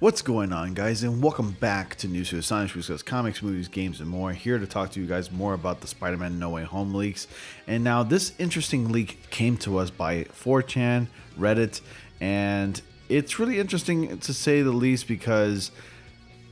What's going on, guys, and welcome back to News for the Sonic, which discuss comics, movies, games, and more. Here to talk to you guys more about the Spider-Man No Way Home leaks. And now this interesting leak came to us by 4chan, Reddit, and it's really interesting to say the least because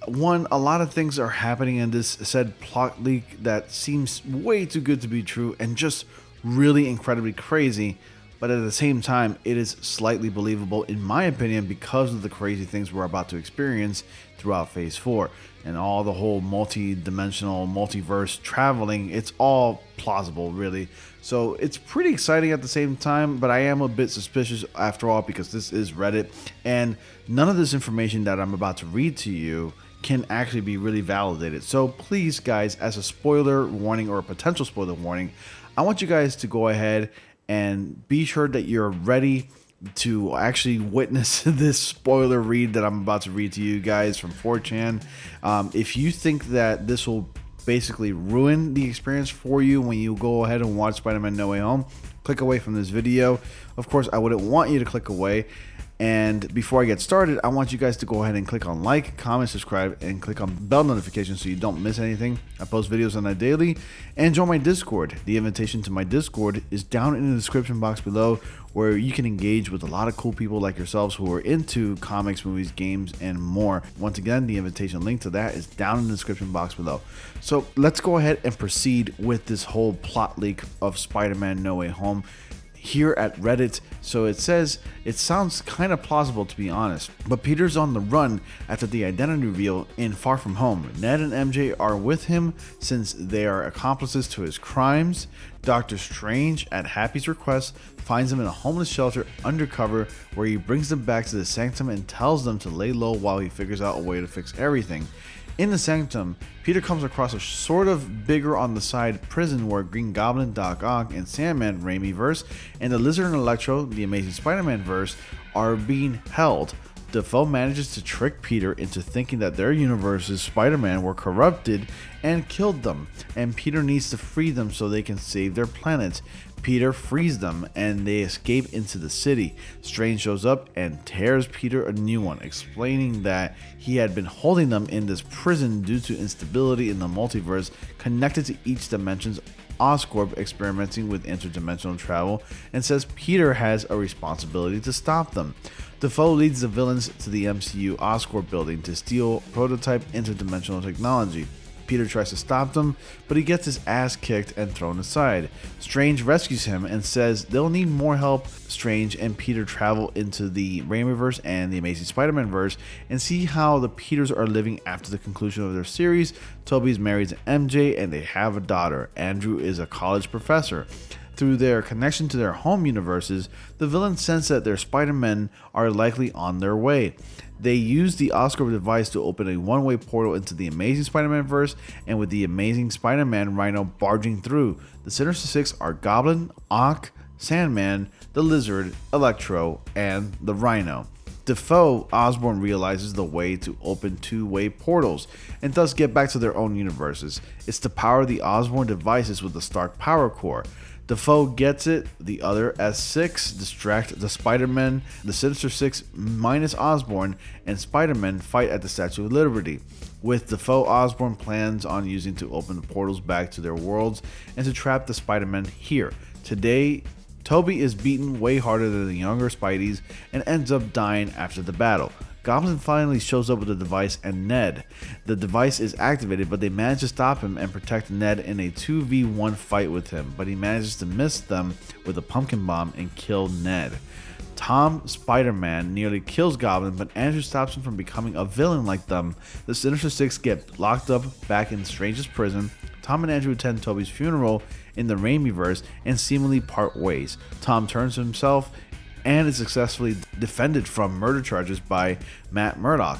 one, a lot of things are happening in this said plot leak that seems way too good to be true and just really incredibly crazy. But at the same time, it is slightly believable, in my opinion, because of the crazy things we're about to experience throughout Phase 4. And all the whole multi-dimensional, multiverse traveling, it's all plausible, really. So it's pretty exciting at the same time, but I am a bit suspicious after all, because this is Reddit. And none of this information that I'm about to read to you can actually be really validated. So please, guys, as a spoiler warning or a potential spoiler warning, I want you guys to go ahead and be sure that you're ready to actually witness this spoiler read that I'm about to read to you guys from 4chan. If you think that this will basically ruin the experience for you when you go ahead and watch Spider-Man No Way Home, click away from this video. Of course, I wouldn't want you to click away. And before I get started, I want you guys to go ahead and click on like, comment, subscribe, and click on bell notifications so you don't miss anything. I post videos on that daily. And join my Discord. The invitation to my Discord is down in the description box below, where you can engage with a lot of cool people like yourselves who are into comics, movies, games, and more. Once again, the invitation link to that is down in the description box below. So let's go ahead and proceed with this whole plot leak of Spider-Man No Way Home here at Reddit. So it says, it sounds kind of plausible to be honest, but Peter's on the run after the identity reveal in Far From Home. Ned and MJ are with him since they are accomplices to his crimes. Doctor Strange, at Happy's request, finds them in a homeless shelter undercover, where he brings them back to the Sanctum and tells them to lay low while he figures out a way to fix everything. In the Sanctum, Peter comes across a sort of bigger on the side prison where Green Goblin, Doc Ock, and Sandman Raimi-verse, and the Lizard and Electro, the Amazing Spider-Man verse, are being held. Dafoe manages to trick Peter into thinking that their universe's Spider-Man were corrupted and killed them, and Peter needs to free them so they can save their planet. Peter frees them and they escape into the city. Strange shows up and tears Peter a new one, explaining that he had been holding them in this prison due to instability in the multiverse connected to each dimension's Oscorp experimenting with interdimensional travel, and says Peter has a responsibility to stop them. Dafoe leads the villains to the MCU Oscorp building to steal prototype interdimensional technology. Peter tries to stop them, but he gets his ass kicked and thrown aside. Strange rescues him and says they'll need more help. Strange and Peter travel into the Raimi-verse and the Amazing Spider-Man verse and see how the Peters are living after the conclusion of their series. Toby's married to MJ and they have a daughter. Andrew is a college professor. Through their connection to their home universes, the villains sense that their Spider-Men are likely on their way. They use the Oscorp device to open a one-way portal into the Amazing Spider-Man verse, and with the Amazing Spider-Man Rhino barging through, the Sinister Six are Goblin, Ock, Sandman, the Lizard, Electro, and the Rhino. Dafoe Osborn realizes the way to open two-way portals and thus get back to their own universes. It's to power the Osborn devices with the Stark Power Core. Dafoe gets it, the other S6 distract the Spider-Man, the Sinister Six minus Osborn, and Spider-Man fight at the Statue of Liberty. With Dafoe, Osborn plans on using to open the portals back to their worlds and to trap the Spider-Man here. Today, Toby is beaten way harder than the younger Spideys and ends up dying after the battle. Goblin finally shows up with the device and Ned. The device is activated, but they manage to stop him and protect Ned in a 2v1 fight with him, but he manages to miss them with a pumpkin bomb and kill Ned. Tom, Spider-Man, nearly kills Goblin, but Andrew stops him from becoming a villain like them. The Sinister Six get locked up back in Strange's prison. Tom and Andrew attend Toby's funeral in the Raimi-verse and seemingly part ways. Tom turns to himself and is successfully defended from murder charges by Matt Murdock,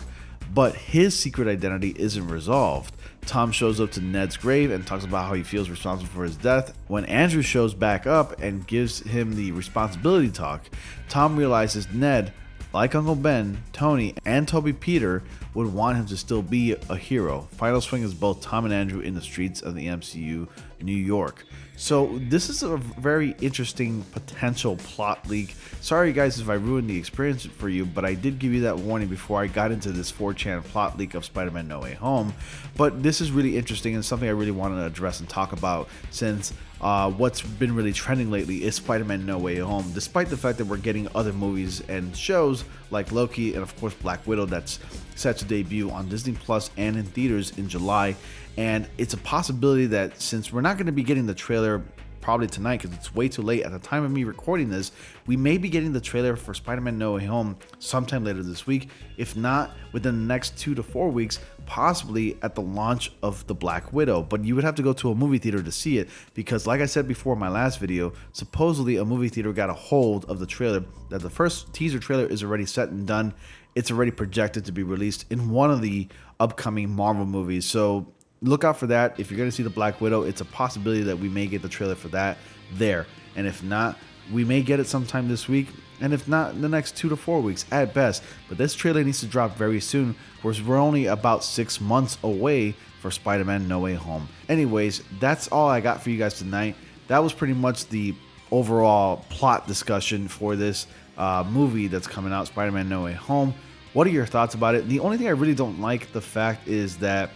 but his secret identity isn't resolved. Tom shows up to Ned's grave and talks about how he feels responsible for his death. When Andrew shows back up and gives him the responsibility talk, Tom realizes Ned, like Uncle Ben, Tony, and Toby Peter, would want him to still be a hero. Final swing is both Tom and Andrew in the streets of the MCU New York. So this is a very interesting potential plot leak. Sorry guys if I ruined the experience for you, but I did give you that warning before I got into this 4chan plot leak of Spider-Man No Way Home. But this is really interesting and something I really wanted to address and talk about, since what's been really trending lately is Spider-Man No Way Home, despite the fact that we're getting other movies and shows like Loki and of course Black Widow that's set to debut on Disney Plus and in theaters in July. And it's a possibility that since we're not going to be getting the trailer probably tonight because it's way too late at the time of me recording this, we may be getting the trailer for Spider-Man No Way Home sometime later this week, if not within the next 2 to 4 weeks, possibly at the launch of the Black Widow. But you would have to go to a movie theater to see it, because like I said before in my last video, supposedly a movie theater got a hold of the trailer, that the first teaser trailer is already set and done. It's already projected to be released in one of the upcoming Marvel movies, so look out for that. If you're going to see the Black Widow, it's a possibility that we may get the trailer for that there. And if not, we may get it sometime this week. And if not, in the next 2 to 4 weeks at best. But this trailer needs to drop very soon, because we're only about 6 months away for Spider-Man No Way Home. Anyways, that's all I got for you guys tonight. That was pretty much the overall plot discussion for this movie that's coming out, Spider-Man No Way Home. What are your thoughts about it? The only thing I really don't like the fact is that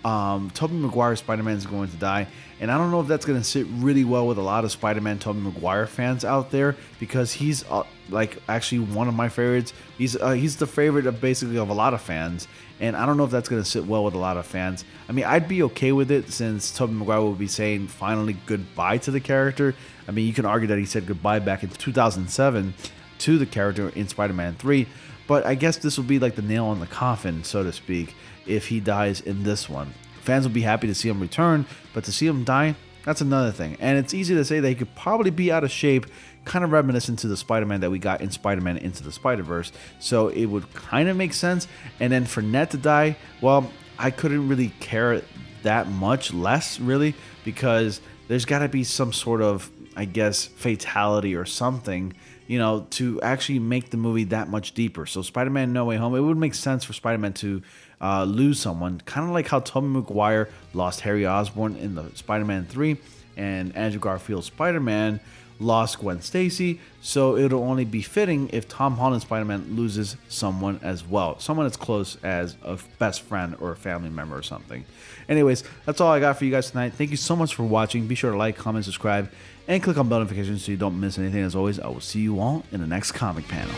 Tobey Maguire's Spider-Man is going to die, and I don't know if that's going to sit really well with a lot of Spider-Man Tobey Maguire fans out there, because he's like actually one of my favorites. He's the favorite of basically of a lot of fans, and I don't know if that's going to sit well with a lot of fans. I mean, I'd be okay with it since Tobey Maguire will be saying finally goodbye to the character. I mean, you can argue that he said goodbye back in 2007 to the character in Spider-Man 3, but I guess this will be like the nail in the coffin, so to speak, if he dies in this one. Fans will be happy to see him return, but to see him die, that's another thing. And it's easy to say that he could probably be out of shape, kind of reminiscent to the Spider-Man that we got in Spider-Man Into the Spider-Verse, so it would kind of make sense. And then for Ned to die, well, I couldn't really care that much less, really, because there's got to be some sort of, I guess, fatality or something, you know, to actually make the movie that much deeper. So Spider-Man No Way Home, it would make sense for Spider-Man to lose someone, kind of like how Tobey Maguire lost Harry Osborn in the Spider-Man 3, and Andrew Garfield's Spider-Man lost Gwen Stacy. So it'll only be fitting if Tom Holland's Spider-Man loses someone as well, someone as close as a best friend or a family member or something. Anyways, that's all I got for you guys tonight. Thank you so much for watching. Be sure to like, comment, subscribe, and click on bell notifications so you don't miss anything. As always, I will see you all in the next comic panel.